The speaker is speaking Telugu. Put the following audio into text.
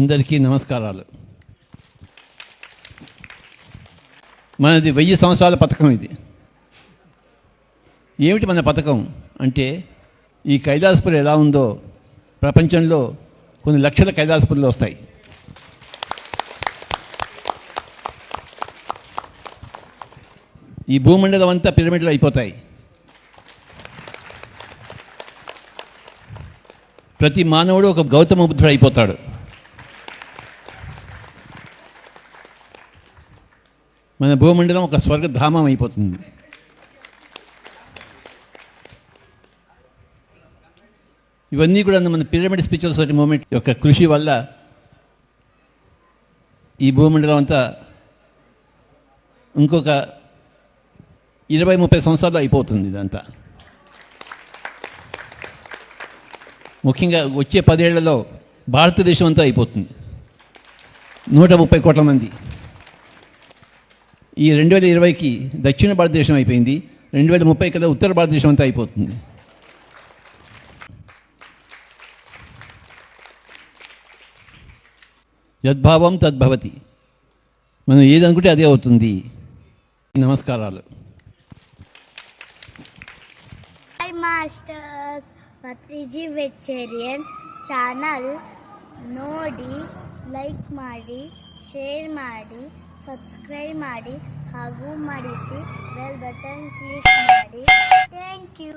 అందరికీ నమస్కారాలు. మనది 1000 సంవత్సరాల పథకం. ఇది ఏమిటి మన పథకం అంటే, ఈ కైలాసపురి ఎలా ఉందో ప్రపంచంలో కొన్ని లక్షల కైలాసపురులు వస్తాయి. ఈ భూమండలం అంతా పిరమిడ్లు అయిపోతాయి. ప్రతి మానవుడు ఒక గౌతమ బుద్ధుడు అయిపోతాడు. మన భూమండలం ఒక స్వర్గధామం అయిపోతుంది. ఇవన్నీ కూడా మన పిరమిడ్ స్పిరిచువల్ సొసైటీ మూవ్మెంట్ యొక్క కృషి వల్ల ఈ భూమండలం అంతా ఇంకొక 20-30 సంవత్సరాలు అయిపోతుంది. ఇదంతా ముఖ్యంగా వచ్చే 10 ఏళ్లలో భారతదేశం అంతా అయిపోతుంది. 130 కోట్ల మంది. ఈ 2020కి దక్షిణ భారతదేశం అయిపోయింది. 2030 కల్లా ఉత్తర భారతదేశం అంతా అయిపోతుంది. యద్భావం తద్భవతి. మనం ఏదనుకుంటే అదే అవుతుంది. నమస్కారాలు. హాయ్ మాస్టర్స్, ಪತ್ರಿಜಿ ವೆಚ್ಚೇರಿಯನ್ ಚಾನಲ್ ನೋಡಿ, ಲೈಕ್ ಮಾಡಿ, ಶೇರ್ ಮಾಡಿ, ಸಬ್ಸ್ಕ್ರೈಬ್ ಮಾಡಿ ಹಾಗೂ ಮಾಡಿಸಿ ಬೆಲ್ ಬಟನ್ ಕ್ಲಿಕ್ ಮಾಡಿ. Thank you.